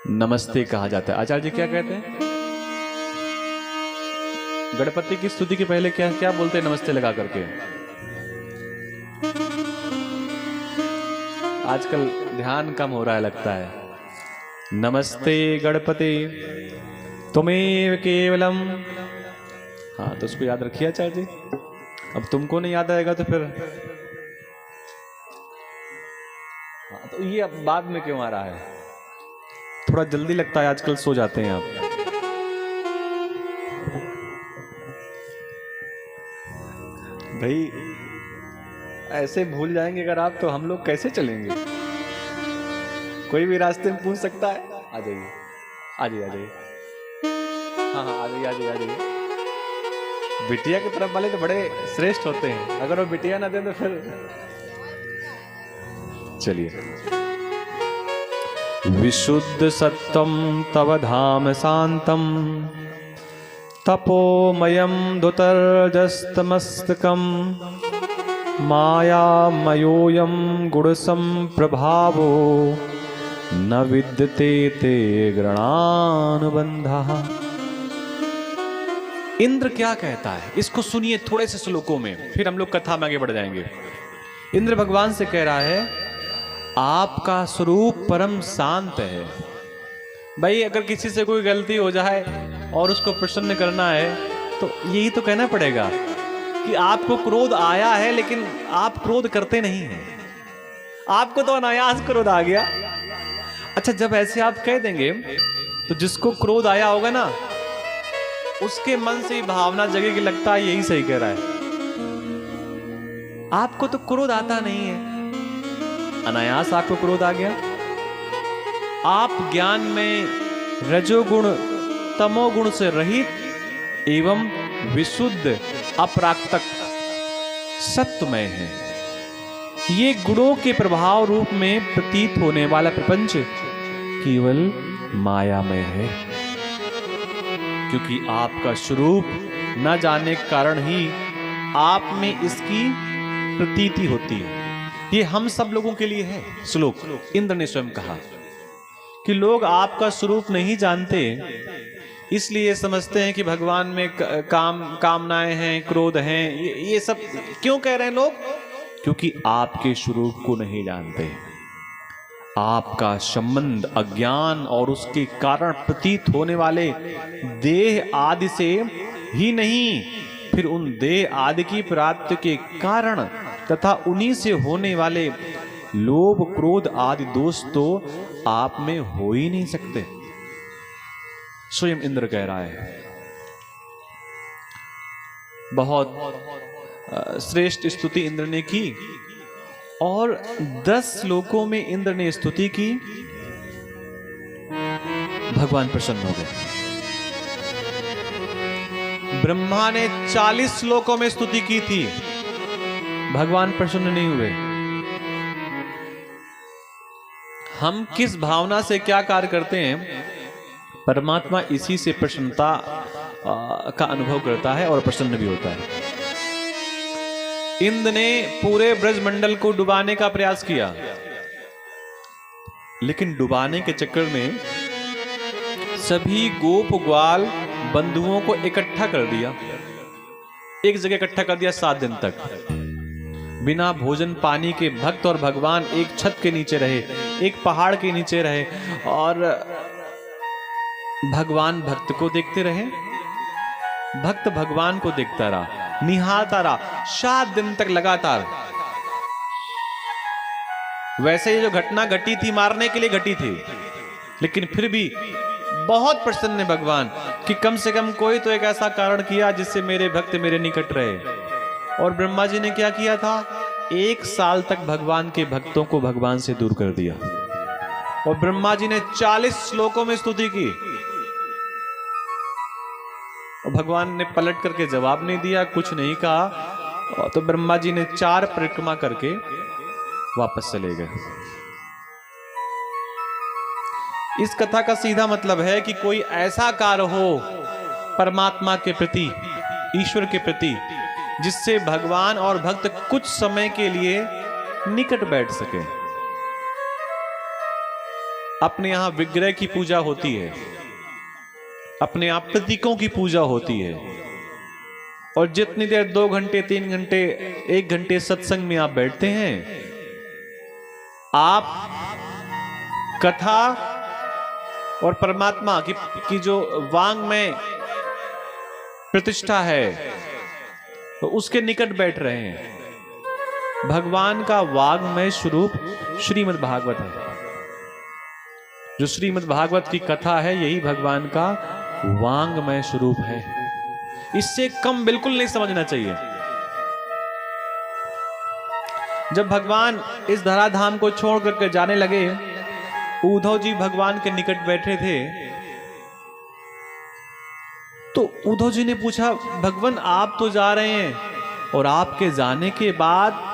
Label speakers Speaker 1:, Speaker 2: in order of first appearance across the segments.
Speaker 1: नमस्ते कहा जाता है। आचार्य जी क्या कहते हैं? गणपति की स्तुति के पहले क्या क्या बोलते हैं नमस्ते लगा करके? आजकल ध्यान कम हो रहा है लगता है। नमस्ते गणपति तुमेव केवलम। हाँ तो उसको याद रखिए आचार्य जी। अब तुमको नहीं याद आएगा तो फिर हाँ, तो ये अब बाद में क्यों आ रहा है? थोड़ा जल्दी लगता है आजकल, सो जाते हैं आप। भाई ऐसे भूल जाएंगे अगर आप, तो हम लोग कैसे चलेंगे? कोई भी रास्ते में पूछ सकता है। आ जाइए आ जाइए आ जाइए। हाँ हाँ आ जाइए आ जाइए आ जाइए। बिटिया की तरफ वाले तो बड़े श्रेष्ठ होते हैं, अगर वो बिटिया ना दे तो फिर चलिए। विशुद्ध सत्वम तव धाम शांतम तपोमयम दुतर्जस्तमस्तकम मायामयोऽयं गुणसंप्रभावो न विद्यते ते गृणानुबंधः। इंद्र क्या कहता है इसको सुनिए थोड़े से श्लोकों में, फिर हम लोग कथा में आगे बढ़ जाएंगे। इंद्र भगवान से कह रहा है आपका स्वरूप परम शांत है। भाई अगर किसी से कोई गलती हो जाए और उसको प्रसन्न करना है तो यही तो कहना पड़ेगा कि आपको क्रोध आया है लेकिन आप क्रोध करते नहीं हैं। आपको तो अनायास क्रोध आ गया। अच्छा जब ऐसे आप कह देंगे तो जिसको क्रोध आया होगा ना उसके मन से भावना जगेगी, लगता है यही सही कह रहा है। आपको तो क्रोध आता नहीं है, अनायास आपको क्रोध आ गया। आप ज्ञान में रजोगुण तमोगुण से रहित एवं विशुद्ध अपराकृतक सत्वमय है। ये गुणों के प्रभाव रूप में प्रतीत होने वाला प्रपंच केवल मायामय है, क्योंकि आपका स्वरूप न जाने के कारण ही आप में इसकी प्रतीति होती है। ये हम सब लोगों के लिए है श्लोक। इंद्र ने स्वयं कहा कि लोग आपका स्वरूप नहीं जानते, इसलिए समझते हैं कि भगवान में कामनाएं हैं, क्रोध हैं। ये सब क्यों कह रहे हैं लोग? क्योंकि आपके स्वरूप को नहीं जानते। आपका संबंध अज्ञान और उसके कारण प्रतीत होने वाले देह आदि से ही नहीं, फिर उन देह आदि की प्राप्ति के कारण तथा उन्हीं से होने वाले लोभ क्रोध आदि दोष तो आप में हो ही नहीं सकते। स्वयं इंद्र कह रहा है। बहुत श्रेष्ठ स्तुति इंद्र ने की और 10 श्लोकों में इंद्र ने स्तुति की। भगवान प्रसन्न हो गए। ब्रह्मा ने 40 श्लोकों में स्तुति की थी, भगवान प्रसन्न नहीं हुए। हम किस भावना से क्या कार्य करते हैं, परमात्मा इसी से प्रसन्नता का अनुभव करता है और प्रसन्न भी होता है। इंद्र ने पूरे ब्रजमंडल को डुबाने का प्रयास किया, लेकिन डुबाने के चक्कर में सभी गोप ग्वाल बंधुओं को इकट्ठा कर दिया, एक जगह इकट्ठा कर दिया 7 दिन तक। बिना भोजन पानी के भक्त और भगवान एक छत के नीचे रहे, एक पहाड़ के नीचे रहे और भगवान भक्त को देखते रहे, भक्त भगवान को देखता रहा, निहारता रहा 7 दिन तक लगातार। वैसे ये जो घटना घटी थी मारने के लिए घटी थी, लेकिन फिर भी बहुत प्रसन्न है भगवान कि कम से कम कोई तो एक ऐसा कारण किया जिससे मेरे भक्त मेरे निकट रहे। और ब्रह्मा जी ने क्या किया था? 1 साल तक भगवान के भक्तों को भगवान से दूर कर दिया। और ब्रह्मा जी ने 40 श्लोकों में स्तुति की और भगवान ने पलट करके जवाब नहीं दिया, कुछ नहीं कहा। तो ब्रह्मा जी ने 4 परिक्रमा करके वापस चले गए। इस कथा का सीधा मतलब है कि कोई ऐसा कार्य हो परमात्मा के प्रति, ईश्वर के प्रति, जिससे भगवान और भक्त कुछ समय के लिए निकट बैठ सके। अपने यहां विग्रह की पूजा होती है, अपने आप प्रतीकों की पूजा होती है, और जितनी देर 2 घंटे 3 घंटे 1 घंटे सत्संग में आप बैठते हैं, आप कथा और परमात्मा की जो वांग में प्रतिष्ठा है तो उसके निकट बैठ रहे हैं। भगवान का वाग्मय स्वरूप श्रीमद् भागवत है। जो श्रीमद् भागवत की कथा है यही भगवान का वांगमय स्वरूप है। इससे कम बिल्कुल नहीं समझना चाहिए। जब भगवान इस धराधाम को छोड़ करके जाने लगे, उद्धव जी भगवान के निकट बैठे थे, तो उद्धव जी ने पूछा, भगवान आप तो जा रहे हैं और आपके जाने के बाद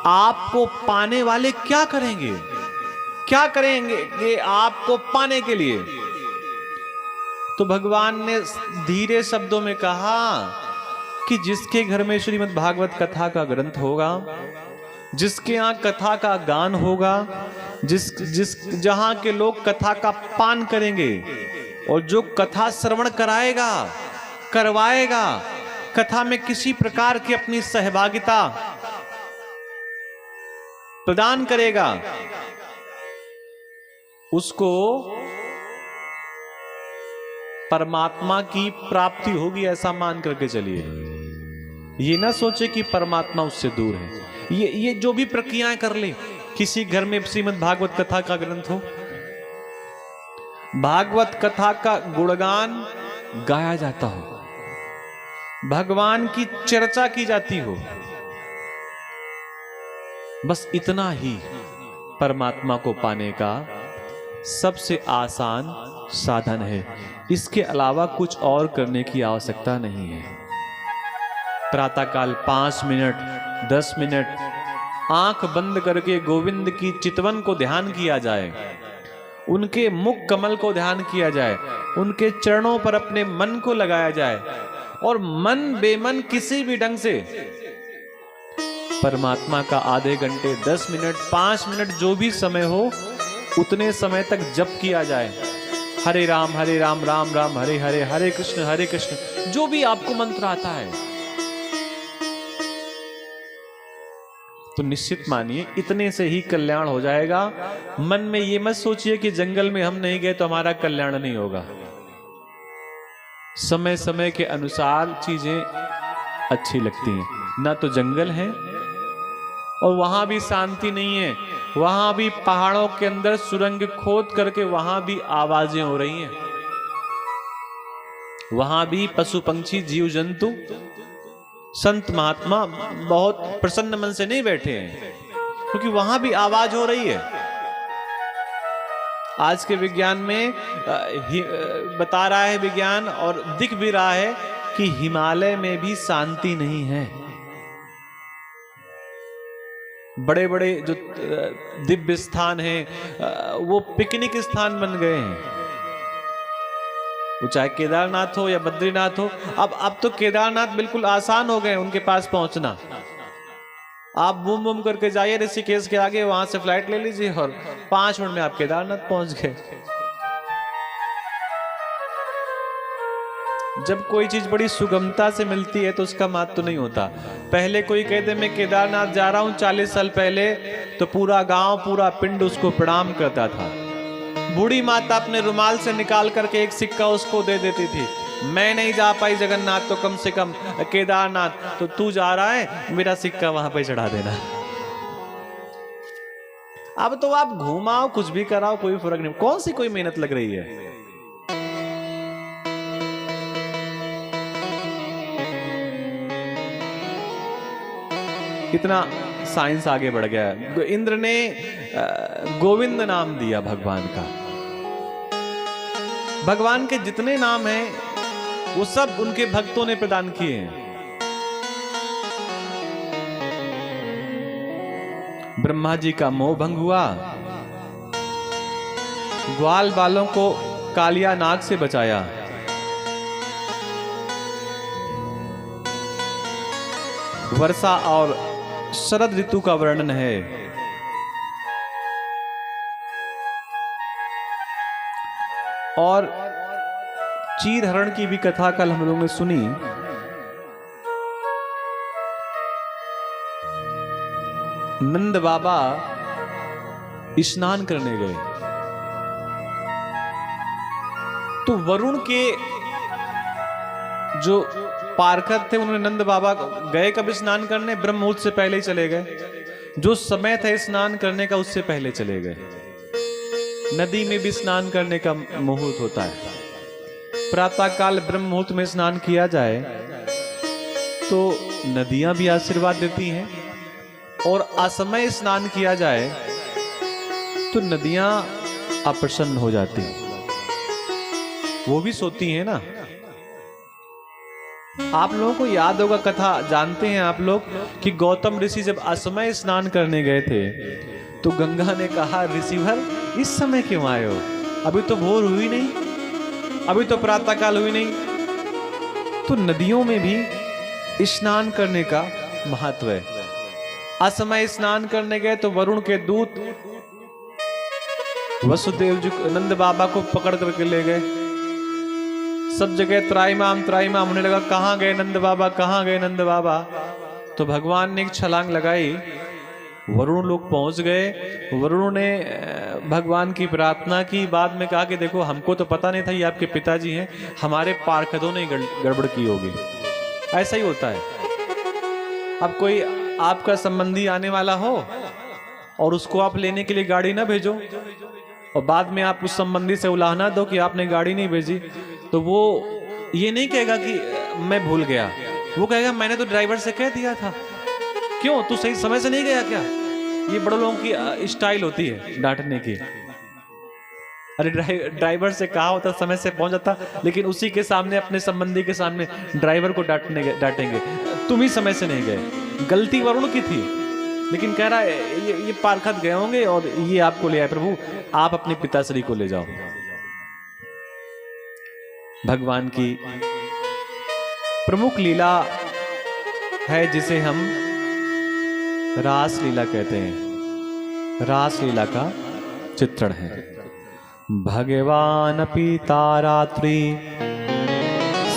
Speaker 1: आपको पाने वाले क्या करेंगे, क्या करेंगे आपको पाने के लिए? तो भगवान ने धीरे शब्दों में कहा कि जिसके घर में श्रीमद् भागवत कथा का ग्रंथ होगा, जिसके यहाँ कथा का गान होगा, जहां के लोग कथा का पान करेंगे, और जो कथा श्रवण कराएगा, करवाएगा, कथा में किसी प्रकार की अपनी सहभागिता प्रदान करेगा, उसको परमात्मा की प्राप्ति होगी, ऐसा मान करके चलिए। ये ना सोचे कि परमात्मा उससे दूर है। ये जो भी प्रक्रियाएं कर ले, किसी घर में श्रीमद् भागवत कथा का ग्रंथ हो, भागवत कथा का गुणगान गाया जाता हो, भगवान की चर्चा की जाती हो, बस इतना ही परमात्मा को पाने का सबसे आसान साधन है। इसके अलावा कुछ और करने की आवश्यकता नहीं है। प्रातःकाल 5 मिनट 10 मिनट आंख बंद करके गोविंद की चितवन को ध्यान किया जाए, उनके मुख कमल को ध्यान किया जाए, उनके चरणों पर अपने मन को लगाया जाए, और मन बेमन किसी भी ढंग से परमात्मा का आधे घंटे 10 मिनट 5 मिनट जो भी समय हो, उतने समय तक जप किया जाए। हरे राम राम राम हरे हरे, हरे कृष्ण, जो भी आपको मंत्र आता है, तो निश्चित मानिए इतने से ही कल्याण हो जाएगा। मन में ये मत सोचिए कि जंगल में हम नहीं गए तो हमारा कल्याण नहीं होगा। समय समय के अनुसार चीजें अच्छी लगती हैं। ना तो जंगल है और वहां भी शांति नहीं है, वहां भी पहाड़ों के अंदर सुरंग खोद करके वहां भी आवाजें हो रही हैं, वहां भी पशु पंछी जीव जंतु संत महात्मा बहुत प्रसन्न मन से नहीं बैठे हैं, क्योंकि वहां भी आवाज हो रही है। आज के विज्ञान में बता रहा है विज्ञान, और दिख भी रहा है कि हिमालय में भी शांति नहीं है। बड़े बड़े जो दिव्य स्थान हैं वो पिकनिक स्थान बन गए हैं, वो चाहे केदारनाथ हो या बद्रीनाथ हो। अब तो केदारनाथ बिल्कुल आसान हो गए उनके पास पहुंचना। आप बूम बूम करके जाइए ऋषिकेश के आगे, वहां से फ्लाइट ले लीजिए और 5 मिनट में आप केदारनाथ पहुंच गए। जब कोई चीज बड़ी सुगमता से मिलती है तो उसका महत्व तो नहीं होता। पहले कोई कहते मैं केदारनाथ जा रहा हूं 40 साल पहले, तो पूरा गांव पूरा पिंड उसको प्रणाम करता था। बूढ़ी माता अपने रुमाल से निकाल करके एक सिक्का उसको दे देती थी। मैं नहीं जा पाई जगन्नाथ, तो कम से कम केदारनाथ तो तू जा रहा है, मेरा सिक्का वहां पे चढ़ा देना। अब तो आप घुमाओ कुछ भी कराओ, कोई फर्क नहीं, कौन सी कोई मेहनत लग रही है। कितना साइंस आगे बढ़ गया है। इंद्र ने गोविंद नाम दिया भगवान का। भगवान के जितने नाम हैं वो सब उनके भक्तों ने प्रदान किए हैं। ब्रह्मा जी का मोह भंग हुआ, ग्वाल बालों को कालिया नाग से बचाया, वर्षा और शरद ऋतु का वर्णन है। और चीर हरण की भी कथा कल हम लोगों ने सुनी। नंद बाबा स्नान करने गए तो वरुण के जो पार्षद थे उन्होंने नंद बाबा गए कब स्नान करने, ब्रह्म मुहूर्त से पहले ही चले गए। जो समय था स्नान करने का उससे पहले चले गए। नदी में भी स्नान करने का मुहूर्त होता है। प्रातः काल ब्रह्म मुहूर्त में स्नान किया जाए तो नदियां भी आशीर्वाद देती हैं, और असमय स्नान किया जाए तो नदियां अप्रसन्न हो जाती हैं, वो भी सोती हैं ना। आप लोगों को याद होगा कथा, जानते हैं आप लोग कि गौतम ऋषि जब असमय स्नान करने गए थे तो गंगा ने कहा, ऋषिवर इस समय क्यों आए हो, अभी तो भोर हुई नहीं, अभी तो प्रातः काल हुई नहीं। तो नदियों में भी स्नान करने का महत्व है। असमय स्नान करने गए तो वरुण के दूत वसुदेव जी नंद बाबा को पकड़ करके ले गए। सब जगह त्राईमाम त्राईमाम होने लगा, कहां गए नंद बाबा, कहां गए नंद बाबा। तो भगवान ने एक छलांग लगाई, वरुण लोग पहुंच गए। वरुण ने भगवान की प्रार्थना की, बाद में कहा कि देखो हमको तो पता नहीं था ये आपके पिताजी हैं, हमारे पार्षदों ने गड़बड़ की होगी। ऐसा ही होता है। अब कोई आपका संबंधी आने वाला हो और उसको आप लेने के लिए गाड़ी ना भेजो और बाद में आप उस संबंधी से उलाहना दो कि आपने गाड़ी नहीं भेजी, तो वो ये नहीं कहेगा कि मैं भूल गया, वो कहेगा मैंने तो ड्राइवर से कह दिया था। क्यों, तू सही समय से नहीं गया क्या? ये बड़े लोगों की स्टाइल होती है डांटने की। अरे ड्राइवर से कहा होता समय से पहुंच जाता, लेकिन उसी के सामने अपने संबंधी के सामने ड्राइवर को डांटेंगे, तुम ही समय से नहीं गए। गलती वरुण की थी, लेकिन कह रहा है ये पार्षद गए होंगे और ये आपको ले आए, प्रभु आप अपने पिताश्री को ले जाओ। भगवान की प्रमुख लीला है जिसे हम रास लीला कहते हैं। रास लीला का चित्रण है। भगवान पीता रात्रि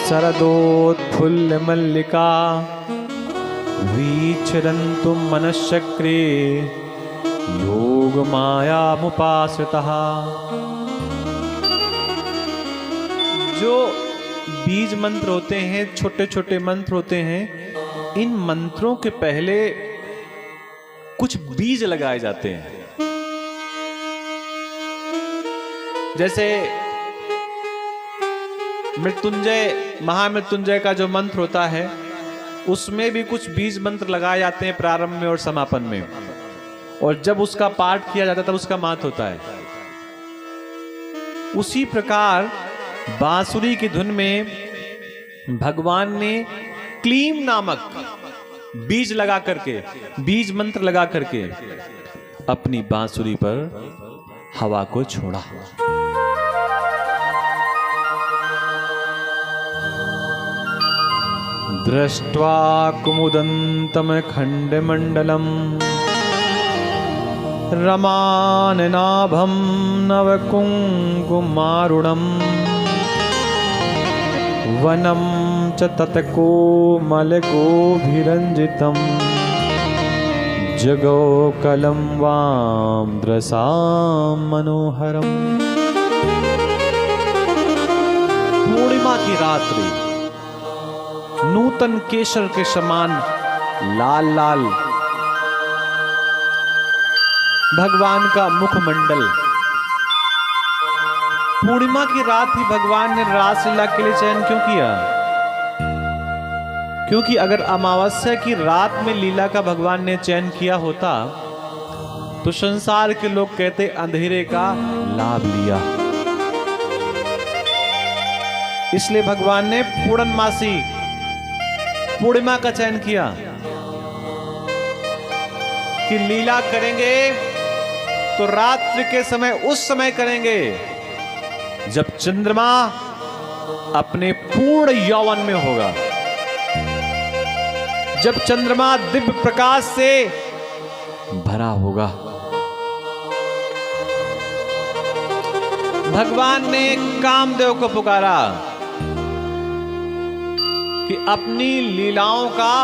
Speaker 1: शरदोत्फुल्ल मल्लिका वीक्षरन्तु मनश्चक्रे योग माया मुपाश्रितः। जो बीज मंत्र होते हैं, छोटे छोटे मंत्र होते हैं, इन मंत्रों के पहले कुछ बीज लगाए जाते हैं। जैसे मृत्युंजय महामृत्युंजय का जो मंत्र होता है उसमें भी कुछ बीज मंत्र लगाए जाते हैं प्रारंभ में और समापन में, और जब उसका पाठ किया जाता है तब उसका महत्व होता है। उसी प्रकार बांसुरी की धुन में भगवान ने क्लीम नामक बीज लगा करके, बीज मंत्र लगा करके अपनी बांसुरी पर हवा को छोड़ा। दृष्ट्वा कुमुदन्तम खण्डमण्डलम् रमाननाभं नवकुङ्कुमारुणम् वनं च तत्कोमलगोभिरञ्जितं जगौकलं वाम्द्रसां मनोहरम्। पूर्णिमा की रात्रि नूतन केसर के समान लाल लाल भगवान का मुखमंडल। पूर्णिमा की रात ही भगवान ने रासलीला के लिए चयन क्यों किया? क्योंकि अगर अमावस्या की रात में लीला का भगवान ने चयन किया होता तो संसार के लोग कहते अंधेरे का लाभ लिया। इसलिए भगवान ने पूर्णमासी पूर्णिमा का चयन किया कि लीला करेंगे तो रात्रि के समय उस समय करेंगे जब चंद्रमा अपने पूर्ण यौवन में होगा, जब चंद्रमा दिव्य प्रकाश से भरा होगा। भगवान ने कामदेव को पुकारा कि अपनी लीलाओं का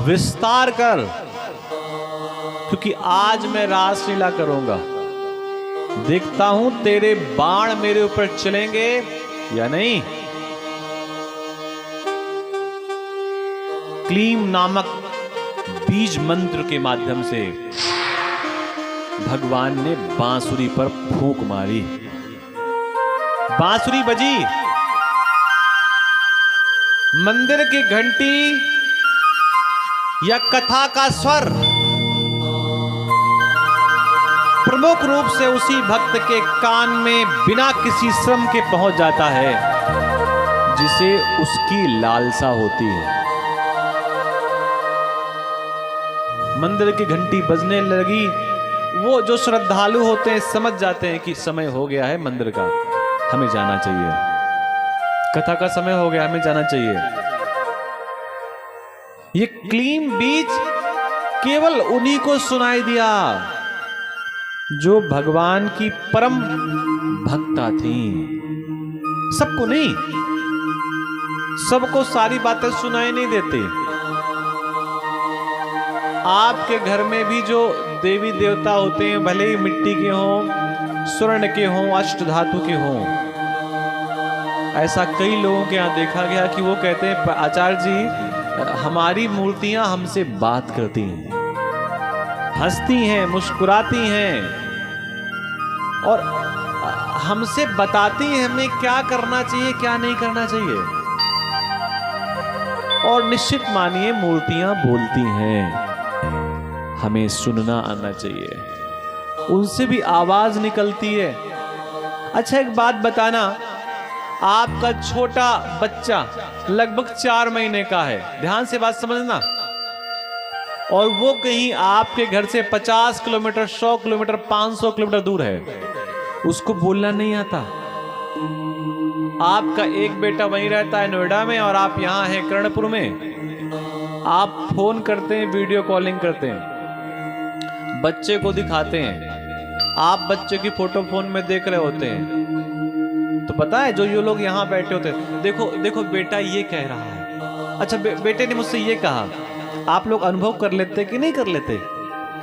Speaker 1: विस्तार कर, क्योंकि आज मैं रासलीला करूंगा। देखता हूं तेरे बाण मेरे ऊपर चलेंगे या नहीं। क्लीम नामक बीज मंत्र के माध्यम से भगवान ने बांसुरी पर फूंक मारी। बांसुरी बजी, मंदिर की घंटी या कथा का स्वर प्रमुख रूप से उसी भक्त के कान में बिना किसी श्रम के पहुंच जाता है जिसे उसकी लालसा होती है। मंदिर की घंटी बजने लगी, वो जो श्रद्धालु होते हैं समझ जाते हैं कि समय हो गया है मंदिर का, हमें जाना चाहिए, कथा का समय हो गया, हमें जाना चाहिए। ये क्लीम बीज केवल उन्हीं को सुनाई दिया जो भगवान की परम भक्ता थी। सबको नहीं, सबको सारी बातें सुनाई नहीं देते। आपके घर में भी जो देवी देवता होते हैं, भले ही मिट्टी के हों, स्वर्ण के हों, अष्ट धातु के हों, ऐसा कई लोगों के यहाँ देखा गया कि वो कहते हैं आचार्य जी हमारी मूर्तियां हमसे बात करती हैं, हंसती हैं, मुस्कुराती हैं और हमसे बताती हैं हमें क्या करना चाहिए क्या नहीं करना चाहिए। और निश्चित मानिए मूर्तियां बोलती हैं, हमें सुनना आना चाहिए, उनसे भी आवाज निकलती है। अच्छा एक बात बताना, आपका छोटा बच्चा लगभग 4 महीने का है, ध्यान से बात समझना, और वो कहीं आपके घर से 50 किलोमीटर, 100 किलोमीटर, 500 किलोमीटर दूर है, उसको बोलना नहीं आता। आपका एक बेटा वहीं रहता है नोएडा में और आप यहां हैं कर्णपुर में। आप फोन करते हैं, वीडियो कॉलिंग करते हैं, बच्चे को दिखाते हैं, आप बच्चे की फोटो फोन में देख रहे होते हैं, तो पता है जो ये लोग यहाँ बैठे होते हैं, देखो देखो बेटा ये कह रहा है, अच्छा बेटे ने मुझसे ये कहा। आप लोग अनुभव कर लेते कि नहीं कर लेते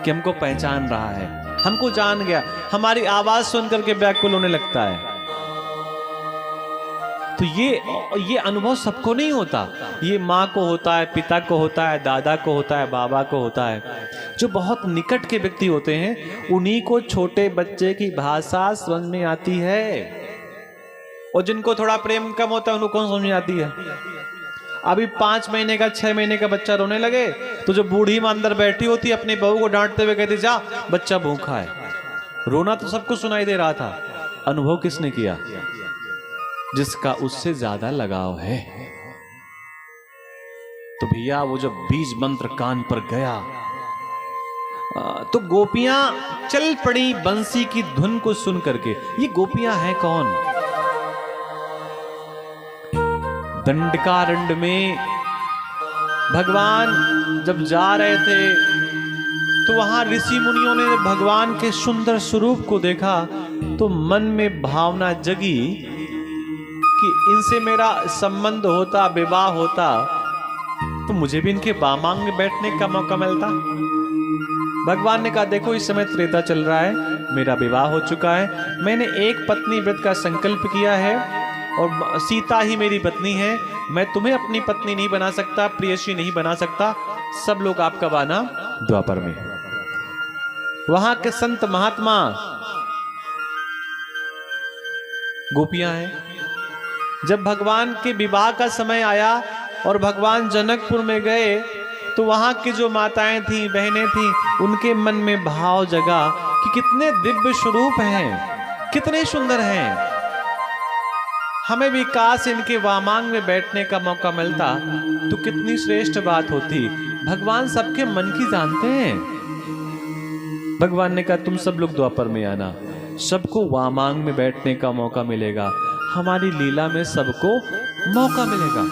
Speaker 1: कि हमको पहचान रहा है, हमको जान गया, हमारी आवाज सुन करके व्याकुल होने लगता है। तो ये अनुभव सबको नहीं होता, ये माँ को होता है, पिता को होता है, दादा को होता है, बाबा को होता है। जो बहुत निकट के व्यक्ति होते हैं उन्हीं को छोटे बच्चे की भाषा समझ में आती है, और जिनको थोड़ा प्रेम कम होता है उनको कौन समझ में आती है। अभी 5 महीने का 6 महीने का बच्चा रोने लगे तो जो बूढ़ी मां अंदर बैठी होती है अपनी बहू को डांटते हुए कहती जा बच्चा भूखा है। रोना तो सबको सुनाई दे रहा था, अनुभव किसने किया? जिसका उससे ज्यादा लगाव है। तो भैया वो जब बीज मंत्र कान पर गया तो गोपियां चल पड़ी बंसी की धुन को सुन करके। ये गोपियां हैं कौन? दंडकारण्य में भगवान जब जा रहे थे तो वहां ऋषि मुनियों ने भगवान के सुंदर स्वरूप को देखा तो मन में भावना जगी कि इनसे मेरा संबंध होता, विवाह होता तो मुझे भी इनके वामांग में बैठने का मौका मिलता। भगवान ने कहा देखो इस समय त्रेता चल रहा है, मेरा विवाह हो चुका है, मैंने एक पत्नी व्रत का संकल्प किया है और सीता ही मेरी पत्नी है, मैं तुम्हें अपनी पत्नी नहीं बना सकता, प्रियसी नहीं बना सकता, सब लोग आपका बाना द्वापर में। वहां के संत महात्मा गोपियां हैं। जब भगवान के विवाह का समय आया और भगवान जनकपुर में गए तो वहां की जो माताएं थी, बहनें थी, उनके मन में भाव जगा कि कितने दिव्य स्वरूप हैं, कितने सुंदर हैं, हमें भी काश इनके वामांग में बैठने का मौका मिलता तो कितनी श्रेष्ठ बात होती। भगवान सबके मन की जानते हैं। भगवान ने कहा तुम सब लोग द्वापर में आना, सबको वामांग में बैठने का मौका मिलेगा, हमारी लीला में सबको मौका मिलेगा।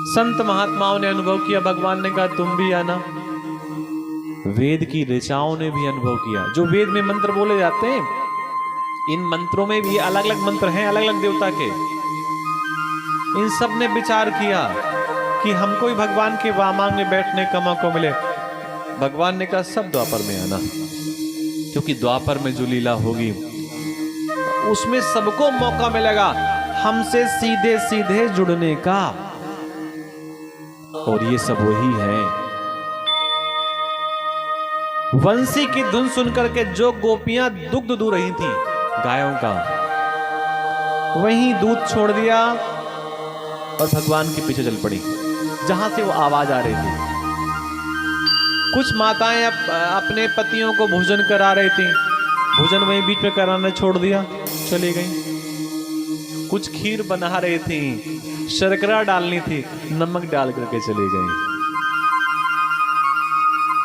Speaker 1: संत महात्माओं ने अनुभव किया, भगवान ने कहा तुम भी आना। वेद की ऋचाओं ने भी अनुभव किया, जो वेद में मंत्र बोले जाते हैं इन मंत्रों में भी अलग अलग मंत्र हैं, अलग अलग देवता के। इन सब ने विचार किया कि हमको ही भगवान के वामांग में बैठने का मौका मिले। भगवान ने कहा सब द्वापर में आना, क्योंकि द्वापर में जो लीला होगी उसमें सबको मौका मिलेगा हमसे सीधे सीधे जुड़ने का। और ये सब वही है। वंशी की धुन सुनकर के जो गोपियां दुग्ध दूह रही थी गायों का, वहीं दूध छोड़ दिया और भगवान के पीछे चल पड़ी जहां से वो आवाज आ रही थी। कुछ माताएं अपने पतियों को भोजन करा रही थी, भोजन वहीं बीच में कराना छोड़ दिया, चली गई। कुछ खीर बना रही थी, शर्करा डालनी थी, नमक डाल करके चली गई।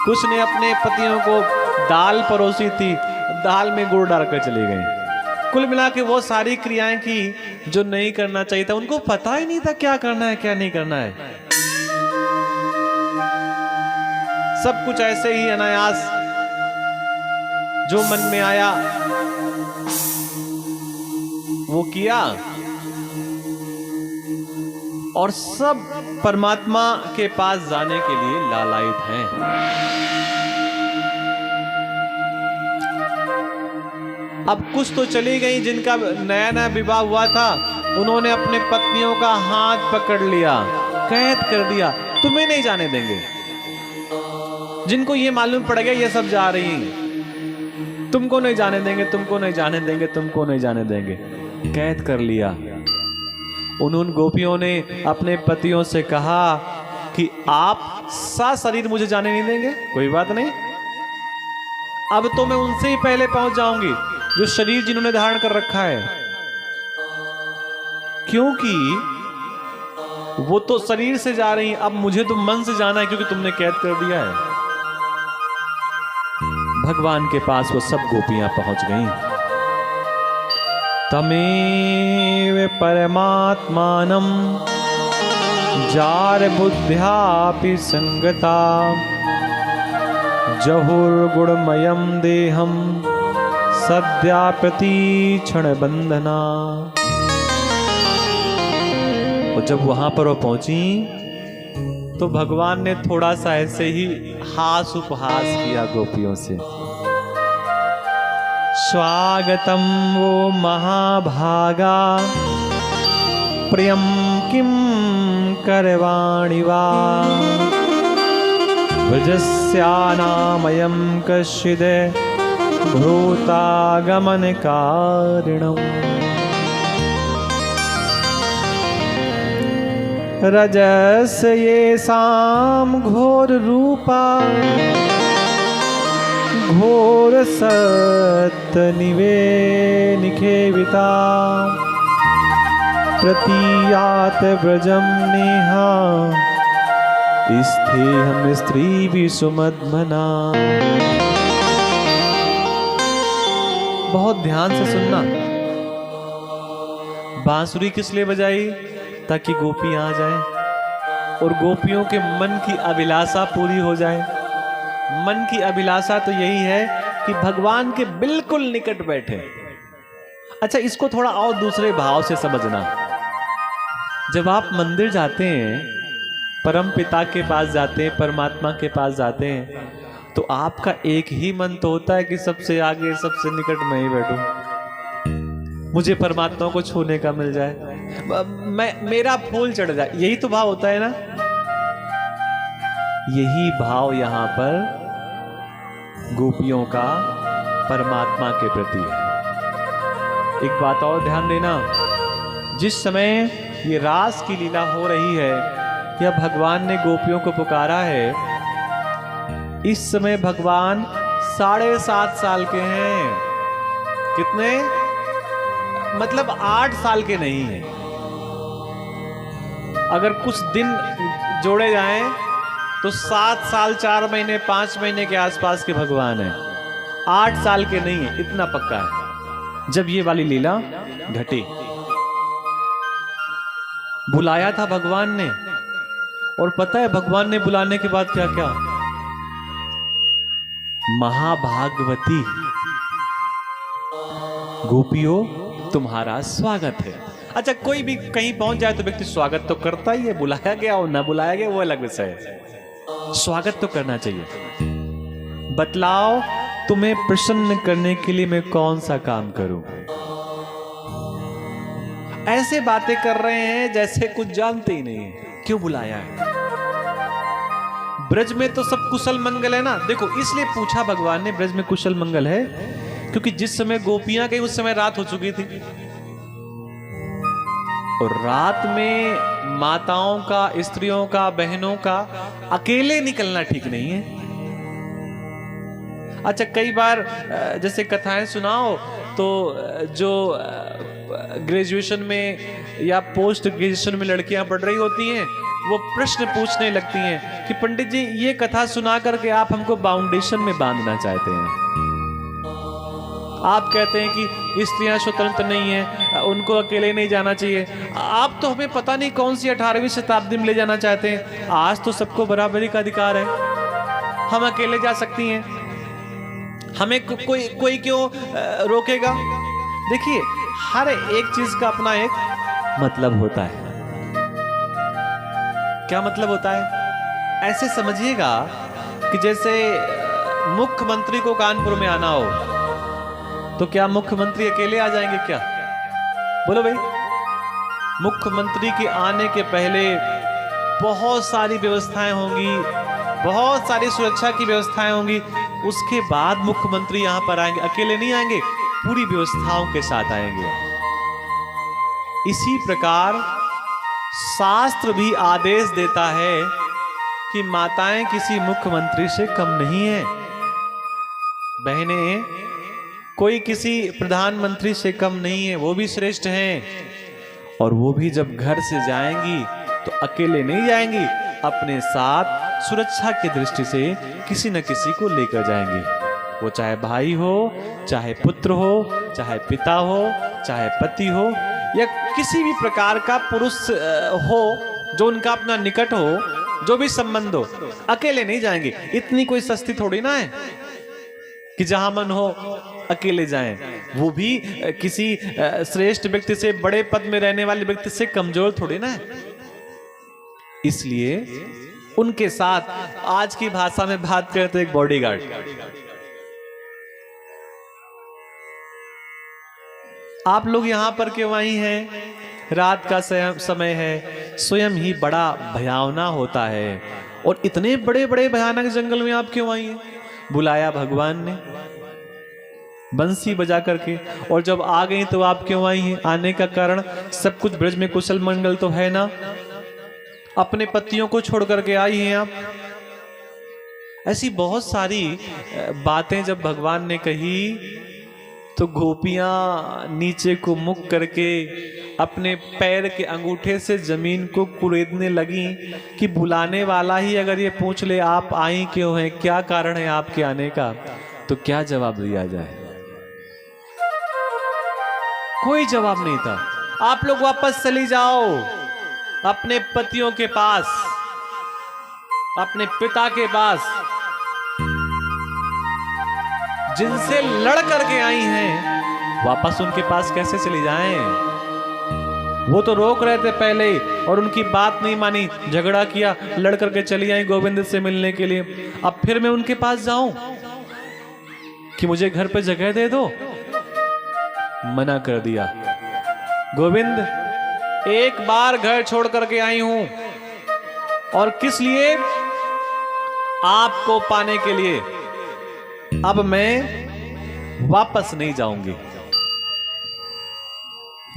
Speaker 1: कुछ ने अपने पतियों को दाल परोसी थी, दाल में गुड़ डालकर चली गई। कुल मिला के वो सारी क्रियाएं की जो नहीं करना चाहिए था। उनको पता ही नहीं था क्या करना है क्या नहीं करना है। सब कुछ ऐसे ही अनायास जो मन में आया वो किया, और सब परमात्मा के पास जाने के लिए लालायित हैं। अब कुछ तो चली गई जिनका नया नया विवाह हुआ था, उन्होंने अपने पत्नियों का हाथ पकड़ लिया, कैद कर दिया, तुम्हें नहीं जाने देंगे। जिनको ये मालूम पड़ गया ये सब जा रही हैं, तुमको नहीं जाने देंगे, तुमको नहीं जाने देंगे, तुमको नहीं जाने देंगे, कैद कर लिया। उन गोपियों ने अपने पतियों से कहा कि आप सशरीर मुझे जाने नहीं देंगे, कोई बात नहीं, अब तो मैं उनसे ही पहले पहुंच जाऊंगी जो शरीर जिन्होंने धारण कर रखा है, क्योंकि वो तो शरीर से जा रही, अब मुझे तो मन से जाना है क्योंकि तुमने कैद कर दिया है। भगवान के पास वो सब गोपियां पहुंच गईं। तमेव परमात्मानं जार बुद्ध्यापि संगता जहुर्गुणमयं देहं सद्या प्रतीक्षण बंधना। और जब वहां पर वो पहुंची तो भगवान ने थोड़ा सा ऐसे ही हास उपहास किया गोपियों से। स्वागतम वो महाभागा प्रियम किम करवाणि वा व्रजस्यानामयं कश्चिद भूतागमन कारणम्। रजस ये साम घोर रूपा घोर सत निवे निखेविता प्रतीयात व्रजम नेहा स्थेहम स्त्री भी सुमद्मना। बहुत ध्यान से सुनना। बांसुरी किस लिए बजाई? ताकि गोपी आ जाए और गोपियों के मन की अभिलाषा पूरी हो जाए। मन की अभिलाषा तो यही है कि भगवान के बिल्कुल निकट बैठे। अच्छा, इसको थोड़ा और दूसरे भाव से समझना। जब आप मंदिर जाते हैं, परम पिता के पास जाते हैं, परमात्मा के पास जाते हैं, तो आपका एक ही मन तो होता है कि सबसे आगे सबसे निकट मैं ही बैठूं, मुझे परमात्मा को छूने का मिल जाए, मेरा फूल चढ़ जाए। यही तो भाव होता है ना। यही भाव यहां पर गोपियों का परमात्मा के प्रति है। एक बात और ध्यान देना, जिस समय ये रास की लीला हो रही है, या भगवान ने गोपियों को पुकारा है, इस समय भगवान 7.5 साल के हैं। कितने? मतलब 8 साल के नहीं है। अगर कुछ दिन जोड़े जाएं तो 7 साल 4 महीने 5 महीने के आसपास के भगवान हैं। 8 साल के नहीं है, इतना पक्का है। जब ये वाली लीला घटी, बुलाया था भगवान ने, और पता है भगवान ने बुलाने के बाद क्या क्या? महाभागवती गोपियों तुम्हारा स्वागत है। अच्छा, कोई भी कहीं पहुंच जाए तो व्यक्ति स्वागत तो करता ही है, बुलाया गया और ना बुलाया गया वो अलग विषय है, स्वागत तो करना चाहिए। बतलाओ तुम्हें प्रसन्न करने के लिए मैं कौन सा काम करूं। ऐसे बातें कर रहे हैं जैसे कुछ जानते ही नहीं है। क्यों बुलाया है? ब्रज में तो सब कुशल मंगल है ना। देखो, इसलिए पूछा भगवान ने ब्रज में कुशल मंगल है क्योंकि जिस समय गोपियां गई उस समय रात हो चुकी थी, और रात में माताओं का, स्त्रियों का, बहनों का अकेले निकलना ठीक नहीं है। अच्छा, कई बार जैसे कथाएं सुनाओ तो जो ग्रेजुएशन में या पोस्ट ग्रेजुएशन में लड़कियां पढ़ रही होती हैं वो प्रश्न पूछने लगती हैं कि पंडित जी ये कथा सुना करके आप हमको बाउंडेशन में बांधना चाहते हैं। आप कहते हैं कि स्त्रियां स्वतंत्र नहीं है, उनको अकेले नहीं जाना चाहिए। आप तो हमें पता नहीं कौन सी 18वीं शताब्दी में ले जाना चाहते हैं। आज तो सबको बराबरी का अधिकार है, हम अकेले जा सकती हैं, हमें कोई क्यों रोकेगा। देखिए, हर एक चीज का अपना एक मतलब होता है। क्या मतलब होता है? ऐसे समझिएगा कि जैसे मुख्यमंत्री को कानपुर में आना हो तो क्या मुख्यमंत्री अकेले आ जाएंगे क्या? बोलो भाई। मुख्यमंत्री के आने के पहले बहुत सारी व्यवस्थाएं होंगी, बहुत सारी सुरक्षा की व्यवस्थाएं होंगी, उसके बाद मुख्यमंत्री यहां पर आएंगे। अकेले नहीं आएंगे, पूरी व्यवस्थाओं के साथ आएंगे। इसी प्रकार शास्त्र भी आदेश देता है कि माताएं किसी मुख्यमंत्री से कम नहीं है, बहनें कोई किसी प्रधानमंत्री से कम नहीं है, वो भी श्रेष्ठ हैं। और वो भी जब घर से जाएंगी तो अकेले नहीं जाएंगी, अपने साथ सुरक्षा की दृष्टि से किसी न किसी को लेकर जाएंगी। वो चाहे भाई हो, चाहे पुत्र हो, चाहे पिता हो, चाहे पति हो, या किसी भी प्रकार का पुरुष हो जो उनका अपना निकट हो, जो भी संबंध हो, अकेले नहीं जाएंगे। इतनी कोई सस्ती थोड़ी ना है कि जहां मन हो अकेले जाएं। वो भी किसी श्रेष्ठ व्यक्ति से, बड़े पद में रहने वाले व्यक्ति से कमजोर थोड़ी ना है। इसलिए उनके साथ आज की भाषा में बात करते एक बॉडीगार्ड। आप लोग यहां पर क्यों आई हैं? रात का समय है, स्वयं ही बड़ा भयावना होता है, और इतने बड़े बड़े भयानक जंगल में आप क्यों आई हैं? बुलाया भगवान ने बंसी बजा करके, और जब आ गई तो आप क्यों आई हैं? आने का कारण सब कुछ ब्रज में कुशल मंगल तो है ना, अपने पतियों को छोड़ करके आई हैं आप। ऐसी बहुत सारी बातें जब भगवान ने कही तो गोपियां नीचे को मुख करके अपने पैर के अंगूठे से जमीन को कुरेदने लगी कि बुलाने वाला ही अगर ये पूछ ले आप आई क्यों हैं, क्या कारण है आपके आने का, तो क्या जवाब दिया जाए? कोई जवाब नहीं था। आप लोग वापस चली जाओ अपने पतियों के पास, अपने पिता के पास, जिनसे लड़ करके आई हैं, वापस उनके पास कैसे चली जाएं? वो तो रोक रहे थे पहले ही और उनकी बात नहीं मानी, झगड़ा किया, लड़ करके चली आई गोविंद से मिलने के लिए। अब फिर मैं उनके पास जाऊं कि मुझे घर पे जगह दे दो? मना कर दिया। गोविंद, एक बार घर छोड़ करके आई हूं, और किस लिए? आपको पाने के लिए। अब मैं वापस नहीं जाऊंगी।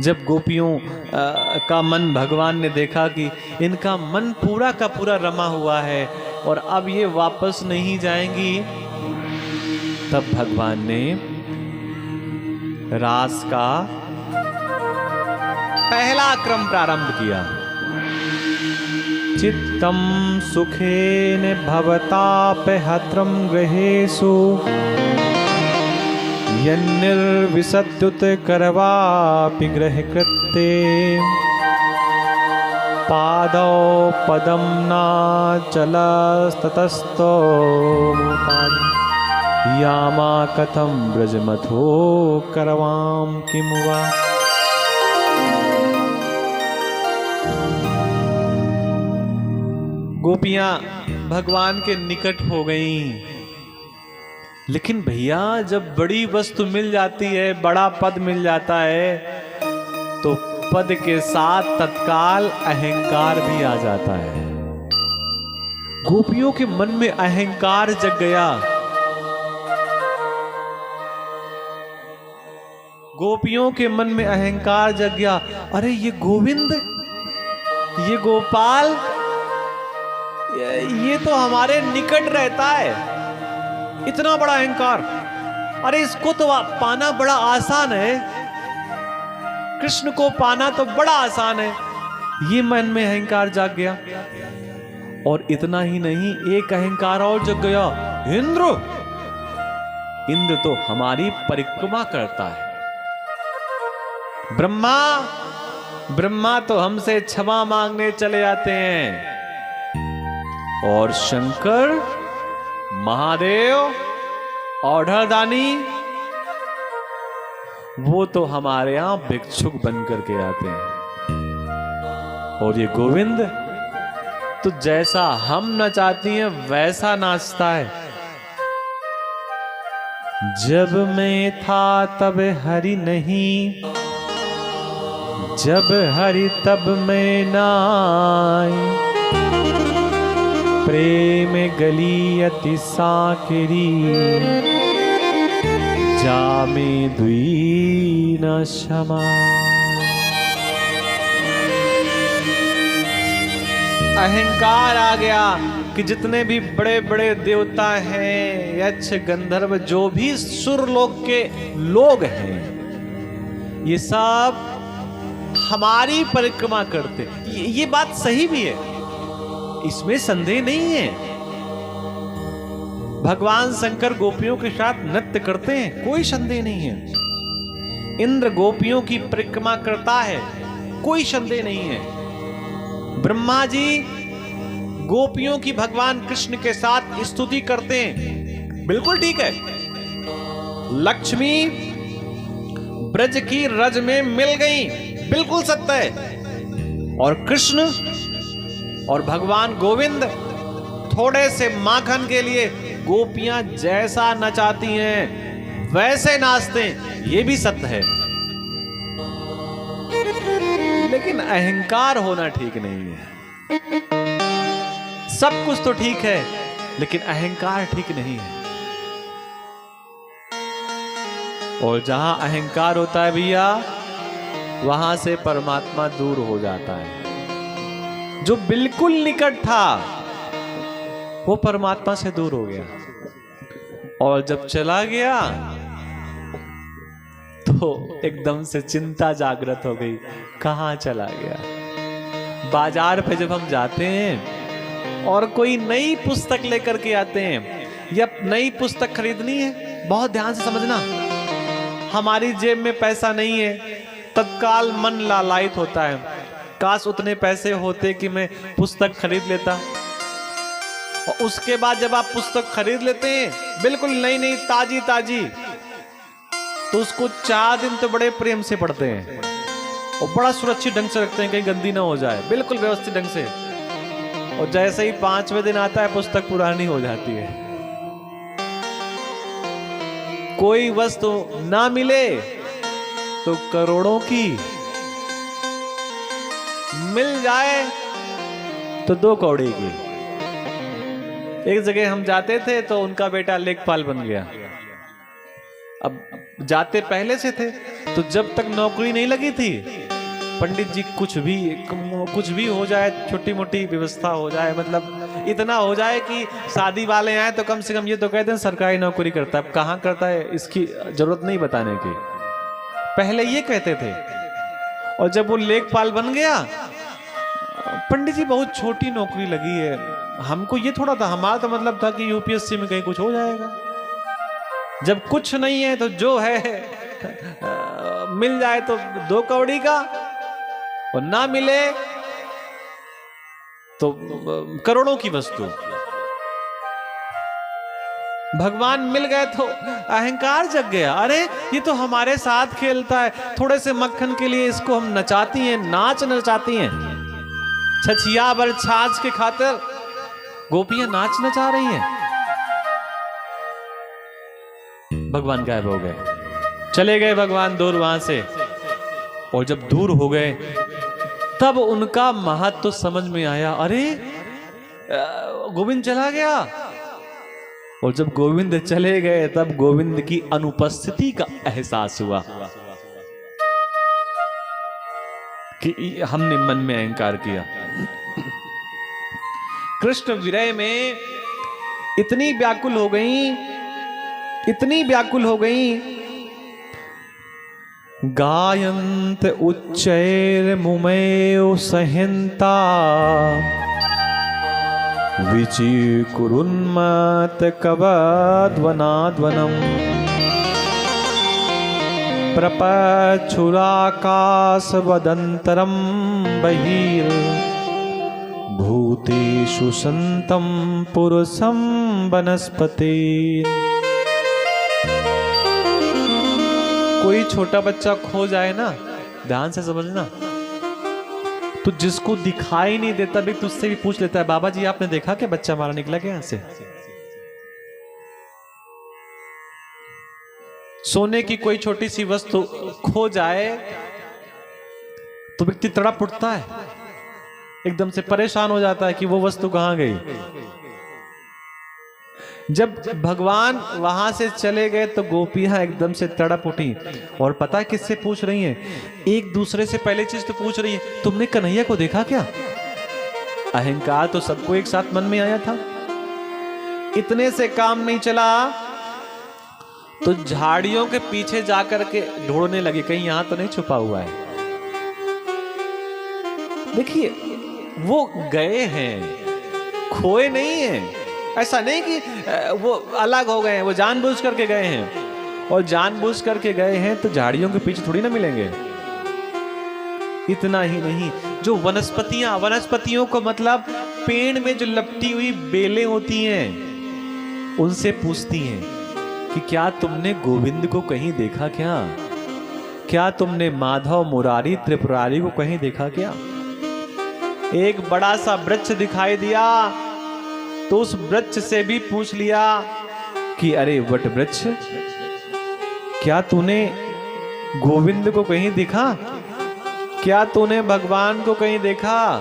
Speaker 1: जब गोपियों का मन भगवान ने देखा कि इनका मन पूरा का पूरा रमा हुआ है और अब ये वापस नहीं जाएंगी, तब भगवान ने रास का पहला क्रम प्रारंभ किया। चित्तम सुखेन भवतापहत्रम गृहेषु यन्निर्विशद्युत करवापि गृहकृत्ते पादौ पदम नाचलस्ततस्तो यामा कथम ब्रजमथो करवाम किम वा। गोपियां भगवान के निकट हो गईं, लेकिन भैया जब बड़ी वस्तु मिल जाती है, बड़ा पद मिल जाता है, तो पद के साथ तत्काल अहंकार भी आ जाता है। गोपियों के मन में अहंकार जग गया। गोपियों के मन में अहंकार जग गया। अरे ये गोविंद, ये गोपाल, ये तो हमारे निकट रहता है, इतना बड़ा अहंकार। अरे इसको तो पाना बड़ा आसान है, कृष्ण को पाना तो बड़ा आसान है। ये मन में अहंकार जाग गया। और इतना ही नहीं, एक अहंकार और जग गया। इंद्र, इंद्र तो हमारी परिक्रमा करता है। ब्रह्मा, ब्रह्मा तो हमसे क्षमा मांगने चले जाते हैं। और शंकर, महादेव, औढ़दानी, वो तो हमारे यहां भिक्षुक बन करके आते हैं। और ये गोविंद तो जैसा हम नचाती हैं वैसा नाचता है। जब मैं था तब हरि नहीं, जब हरि तब मैं नाई, प्रेम गली अति साकिरी, जामे दुई न क्षमा। अहंकार आ गया कि जितने भी बड़े बड़े देवता हैं, यक्ष, गंधर्व, जो भी सुरलोक के लोग हैं, ये सब हमारी परिक्रमा करते। ये बात सही भी है, इसमें संदेह नहीं है। भगवान शंकर गोपियों के साथ नृत्य करते हैं, कोई संदेह नहीं है। इंद्र गोपियों की परिक्रमा करता है, कोई संदेह नहीं है। ब्रह्मा जी गोपियों की भगवान कृष्ण के साथ स्तुति करते हैं, बिल्कुल ठीक है। लक्ष्मी ब्रज की रज में मिल गई, बिल्कुल सत्य है। और कृष्ण और भगवान गोविंद थोड़े से माखन के लिए गोपियां जैसा नचाती हैं वैसे नाचते हैं, ये भी सत्य है। लेकिन अहंकार होना ठीक नहीं है। सब कुछ तो ठीक है, लेकिन अहंकार ठीक नहीं है। और जहां अहंकार होता है भैया, वहां से परमात्मा दूर हो जाता है। जो बिल्कुल निकट था वो परमात्मा से दूर हो गया। और जब चला गया तो एकदम से चिंता जागृत हो गई, कहां चला गया। बाजार पे जब हम जाते हैं और कोई नई पुस्तक लेकर के आते हैं, या नई पुस्तक खरीदनी है, बहुत ध्यान से समझना, हमारी जेब में पैसा नहीं है, तत्काल मन लालायित होता है, काश उतने पैसे होते कि मैं पुस्तक खरीद लेता। और उसके बाद जब आप पुस्तक खरीद लेते हैं, बिल्कुल नई नई ताजी ताजी, तो उसको 4 दिन तो बड़े प्रेम से पढ़ते हैं और बड़ा सुरक्षित ढंग से रखते हैं, कहीं गंदी ना हो जाए, बिल्कुल व्यवस्थित ढंग से। और जैसे ही 5वें दिन आता है, पुस्तक पुरानी हो जाती है। कोई वस्तु ना मिले तो करोड़ों की, मिल जाए तो 2 कौड़ी की। एक जगह हम जाते थे तो उनका बेटा लेखपाल बन गया। अब जाते पहले से थे, तो जब तक नौकरी नहीं लगी थी, पंडित जी कुछ भी हो जाए, छोटी मोटी व्यवस्था हो जाए, मतलब इतना हो जाए कि शादी वाले आए तो कम से कम ये तो कह दें सरकारी नौकरी करता है। अब कहाँ करता है इसकी जरूरत नहीं बताने की, पहले ये कहते थे। और जब वो लेखपाल बन गया, पंडित जी बहुत छोटी नौकरी लगी है, हमको ये थोड़ा था, हमारा तो मतलब था कि यूपीएससी में कहीं कुछ हो जाएगा। जब कुछ नहीं है तो जो है मिल जाए तो 2 कौड़ी का, और ना मिले तो करोड़ों की वस्तु। भगवान मिल गए तो अहंकार जग गया। अरे ये तो हमारे साथ खेलता है, थोड़े से मक्खन के लिए इसको हम नचाती हैं, नाच नचाती हैं। छछिया भर छाछ के खातिर गोपियां नाच नचा रही हैं। भगवान गायब हो गए, चले गए भगवान दूर वहां से। और जब दूर हो गए तब उनका महत्व तो समझ में आया। अरे गोविंद चला गया। और जब गोविंद चले गए तब गोविंद की अनुपस्थिति का एहसास हुआ कि हमने मन में अहंकार किया। कृष्ण विरह में इतनी व्याकुल हो गई, इतनी व्याकुल हो गई, गायन्त उच्चैर मुमेव सहिंता विचीकुरुन्मत कवध्वनाध्वनम् प्रपच्छुराकाशवदन्तरं बहिर् भूतेषु संतं पुरुषं वनस्पते। कोई छोटा बच्चा खो जाए ना, ध्यान से समझना, तो जिसको दिखाई नहीं देता भी तुझसे भी पूछ लेता है, बाबा जी आपने देखा क्या बच्चा हमारा निकला क्या यहां से? सोने की कोई छोटी सी वस्तु खो जाए तो व्यक्ति तड़प उठता है, एकदम से परेशान हो जाता है कि वो वस्तु कहां गई। जब भगवान वहां से चले गए तो गोपियां एकदम से तड़प उठी। और पता है किससे पूछ रही हैं? एक दूसरे से पहले चीज तो पूछ रही है, तुमने कन्हैया को देखा क्या? अहंकार तो सबको एक साथ मन में आया था। इतने से काम नहीं चला तो झाड़ियों के पीछे जाकर के ढूंढने लगे, कहीं यहां तो नहीं छुपा हुआ है। देखिए वो गए हैं, खोए नहीं हैं। ऐसा नहीं कि वो अलग हो गए हैं, वो जानबूझ करके गए हैं। और जानबूझ करके गए हैं तो झाड़ियों के पीछे थोड़ी ना मिलेंगे। इतना ही नहीं, जो वनस्पतियां, वनस्पतियों को मतलब पेड़ में जो लपटी हुई बेलें होती हैं, उनसे पूछती हैं कि क्या तुमने गोविंद को कहीं देखा क्या? क्या तुमने माधव मुरारी त्रिपुरारी को कहीं देखा क्या? एक बड़ा सा वृक्ष दिखाई दिया तो उस वृक्ष से भी पूछ लिया कि अरे वट वृक्ष, क्या तूने गोविंद को कहीं देखा? क्या तूने भगवान को कहीं देखा?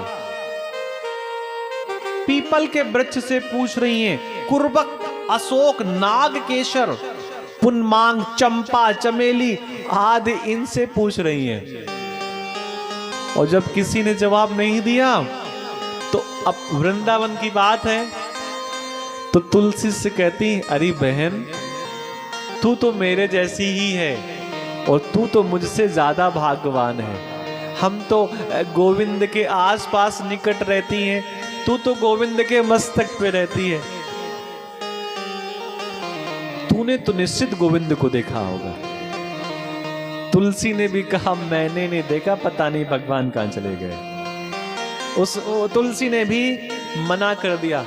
Speaker 1: पीपल के वृक्ष से पूछ रही हैं, कुर्बक, अशोक, नाग केशर, पुनमांग, चंपा, चमेली आदि इनसे पूछ रही हैं। और जब किसी ने जवाब नहीं दिया तो अब वृंदावन की बात है तो तुलसी से कहती, अरे बहन तू तो मेरे जैसी ही है और तू तो मुझसे ज्यादा भाग्यवान है। हम तो गोविंद के आसपास निकट रहती हैं, तू तो गोविंद के मस्तक पे रहती है। तूने तो निश्चित गोविंद को देखा होगा। तुलसी ने भी कहा, मैंने नहीं देखा, पता नहीं भगवान कहां चले गए। तुलसी ने भी मना कर दिया।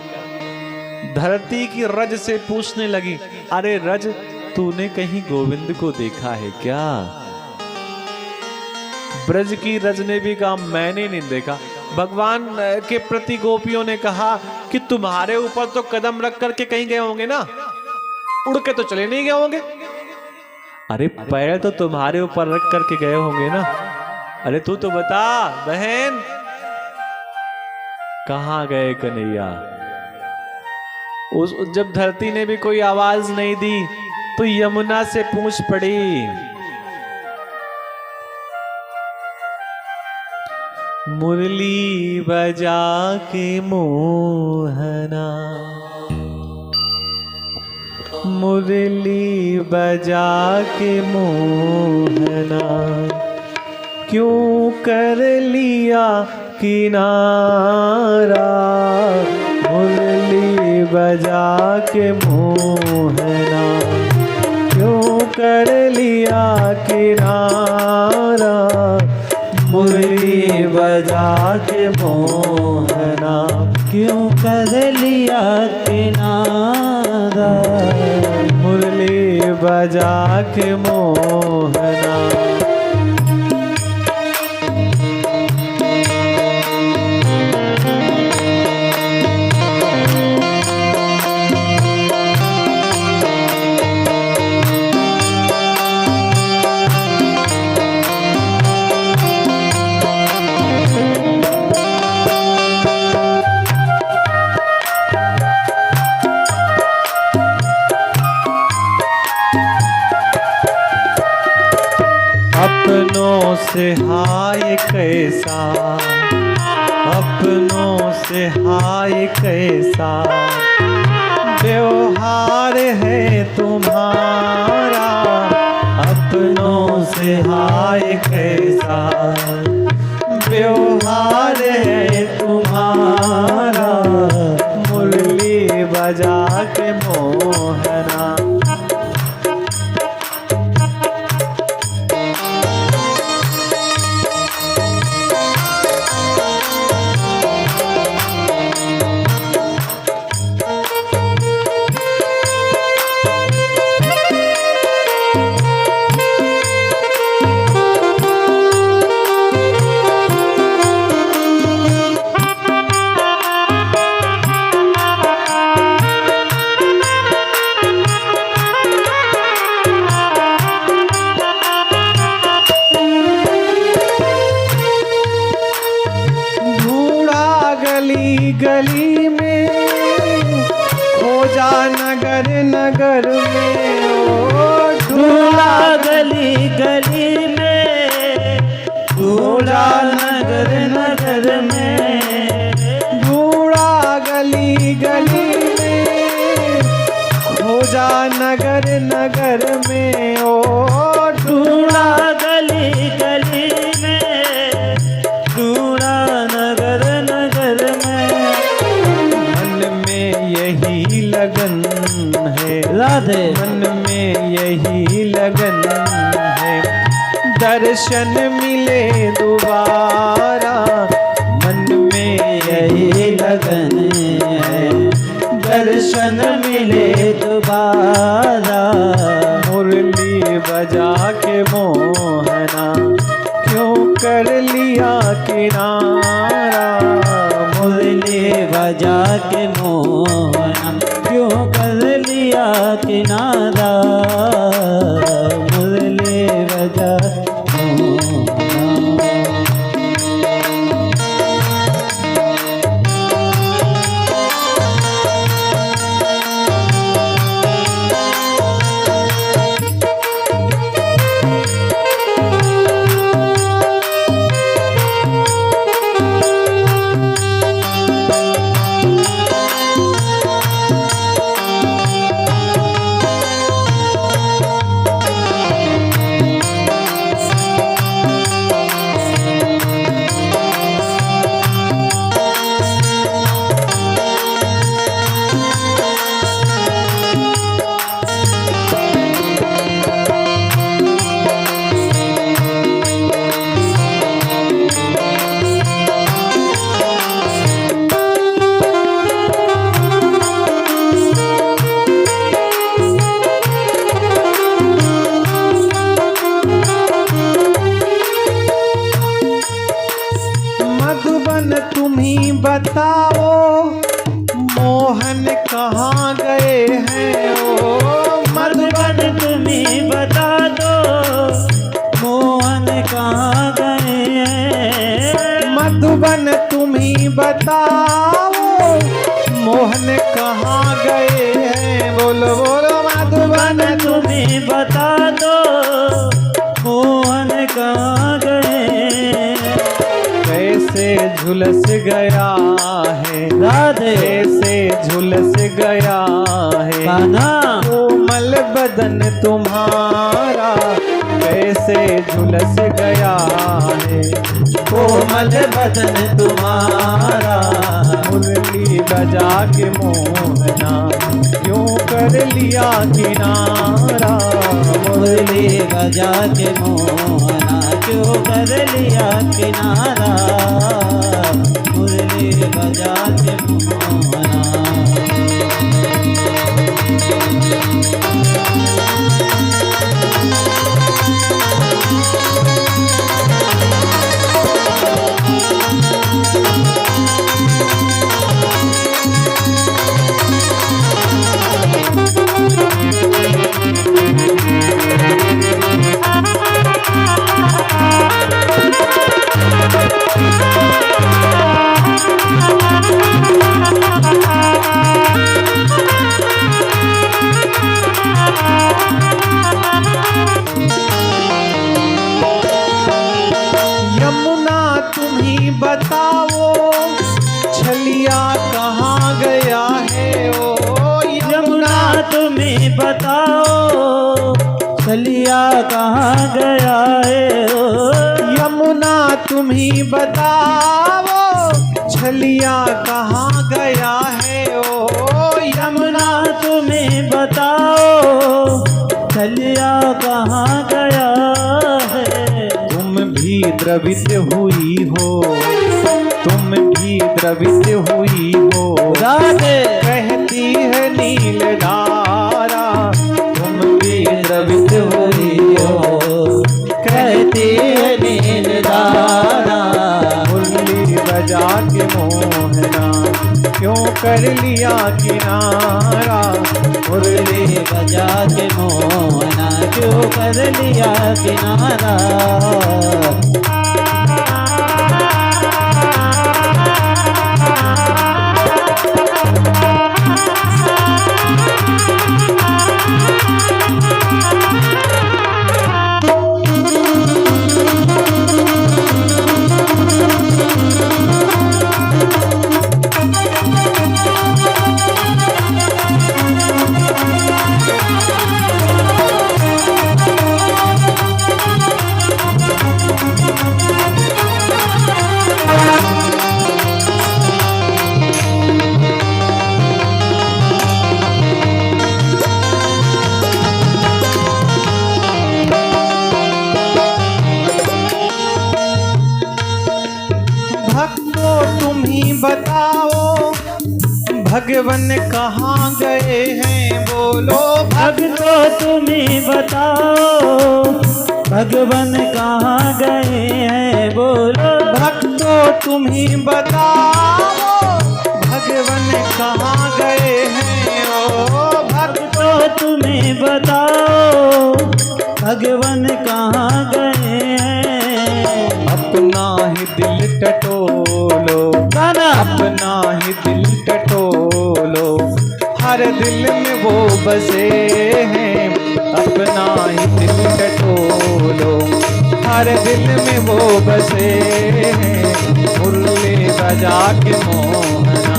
Speaker 1: धरती की रज से पूछने लगी, अरे रज तूने कहीं गोविंद को देखा है क्या? ब्रज की रज ने भी कहा, मैंने नहीं देखा। भगवान के प्रति गोपियों ने कहा कि तुम्हारे ऊपर तो कदम रख करके कहीं गए होंगे ना, उड़ के तो चले नहीं गए होंगे। अरे पैर तो तुम्हारे ऊपर रख करके गए होंगे ना। अरे तू तो बता बहन, कहां गए कन्हैया? जब धरती ने भी कोई आवाज नहीं दी तो यमुना से पूछ पड़ी, मुरली बजा के मोहना, मुरली बजा के मोहना, क्यों कर लिया किनारा? मुरली बजा के मोहना, क्यों कर लिया किनारा? मुरली बजा के मोहना,
Speaker 2: क्यों कर लिया किनारा,
Speaker 1: मुरली बजा के मोहना। अपनों से हाय कैसा, अपनों से हाय कैसा व्यवहार है तुम्हारा। अपनों से हाय कैसा व्यवहार है तुम्हारा, मुरली बजा के मोहना। गली में खोजा नगर नगर में, ओ
Speaker 2: ढूंढा गली गली में, ढूंढा नगर नगर में,
Speaker 1: ढूंढा गली गली में खोजा नगर नगर में, ओ
Speaker 2: ढूंढा गली गली में, ढूंढा नगर नगर में।
Speaker 1: मन में यही लगन है,
Speaker 2: राधे
Speaker 1: मन में यही लगन है, दर्शन मिले दोबारा। मन में
Speaker 2: यही लगन है, दर्शन मिले दोबारा।
Speaker 1: मुरली बजा के मोहना क्यों कर लिया किनारा,
Speaker 2: मुरली बजा के मोहना क्यों कर लिया किनारा, मुरली बजा मोहना।
Speaker 1: तुम्ही बताओ मोहन कहाँ गए हैं, ओ
Speaker 2: मधुबन तुम्ही बता दो मोहन कहाँ गए हैं।
Speaker 1: मधुबन तुम्ही बताओ मोहन कहाँ गए हैं, बोलो बोलो मधुबन
Speaker 2: तुम्ही बता दो मोहन कहाँ गए।
Speaker 1: कैसे झुलस गया है,
Speaker 2: राधे
Speaker 1: कैसे झुलस गया है
Speaker 2: कान्हा,
Speaker 1: कोमल बदन तुम्हारा, कैसे झुलस गया है
Speaker 2: कोमल बदन तुम्हारा।
Speaker 1: मुरली बजा के मोहना क्यों कर लिया किनारा,
Speaker 2: मुरली बजा के मोहना क्यों कर लिया किनारा, मुरली बजा के मोहना।
Speaker 1: यमुना तुम ही बताओ छलिया कहाँ गया है ओ
Speaker 2: यमुना तुम्हें बताओ छलिया कहाँ गया है ओ।
Speaker 1: यमुना तुम ही बताओ छलिया कहाँ गया है ओ
Speaker 2: यमुना तुम्हें बताओ छलिया कहाँ गया है।
Speaker 1: तुम भी द्रवित हुई हो, तुम भी द्रवित हुई हो,
Speaker 2: राधे
Speaker 1: कहती है नील धारा। तुम भी
Speaker 2: द्रवित हुई हो, कहती है नील धारा।
Speaker 1: मुरली बजा के मोहना क्यों कर लिया किनारा।
Speaker 2: मुरली बजा के मोहना क्यों कर लिया किनारा।
Speaker 1: भक्तों तुम ही बताओ भगवन कहाँ गए हैं बोलो।
Speaker 2: भक्तों तुम्हें बताओ भगवन कहाँ गए हैं बोलो।
Speaker 1: भक्तों तुम ही बताओ भगवन कहाँ गए हैं ओ।
Speaker 2: भक्तों तुम्हें बताओ भगवन कहाँ गए हैं।
Speaker 1: अपना ही दिल टटोलो,
Speaker 2: गाना
Speaker 1: अपना ही दिल टटोलो, हर दिल में वो बसे हैं। अपना ही दिल टटोलो, हर दिल में वो बसे हैं। मुरली बजा के मोहना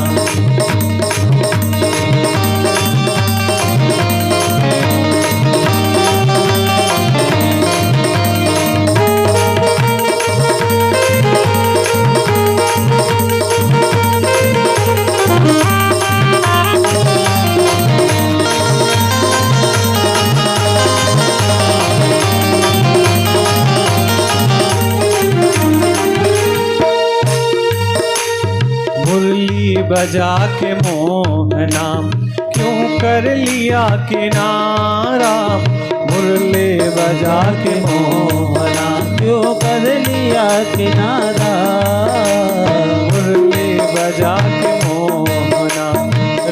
Speaker 1: बजा के मोहना क्यों कर लिया किनारा। मुरली बजा के मोहना
Speaker 2: क्यों कर लिया किनारा।
Speaker 1: मुरली बजा के मोहना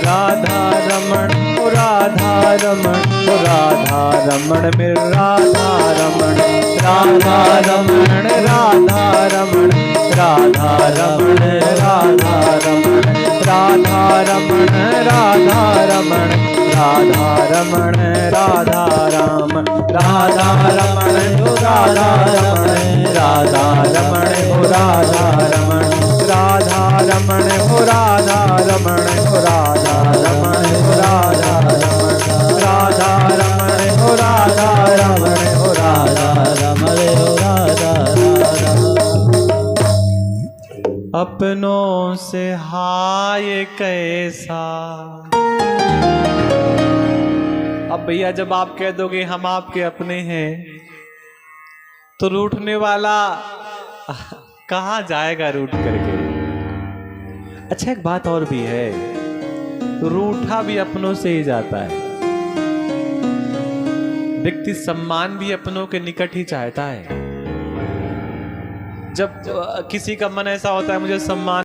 Speaker 1: राधा रमण ओ राधा रमण ओ राधा रमण मेरे राधा रमण। राधा रमण राधा रमण राधा रमण राधा रमण राधा रमण राधा रमण राधा रमण राधा रमण राधा रमण ओ राधा रमण राधा रमण ओ राधा रमण राधा रमण ओ राधा रमण ओ राधा रमण ओ राधा रमण राधा रमण ओ राधा रमण ओ राधा
Speaker 2: रमण ओ राधा
Speaker 1: अपनों से हाय कैसा। अब भैया जब आप कह दोगे हम आपके अपने हैं तो रूठने वाला कहाँ जाएगा रूठ करके। अच्छा, एक बात और भी है, रूठा भी अपनों से ही जाता है। व्यक्ति सम्मान भी अपनों के निकट ही चाहता है। जब किसी का मन ऐसा होता है मुझे सम्मान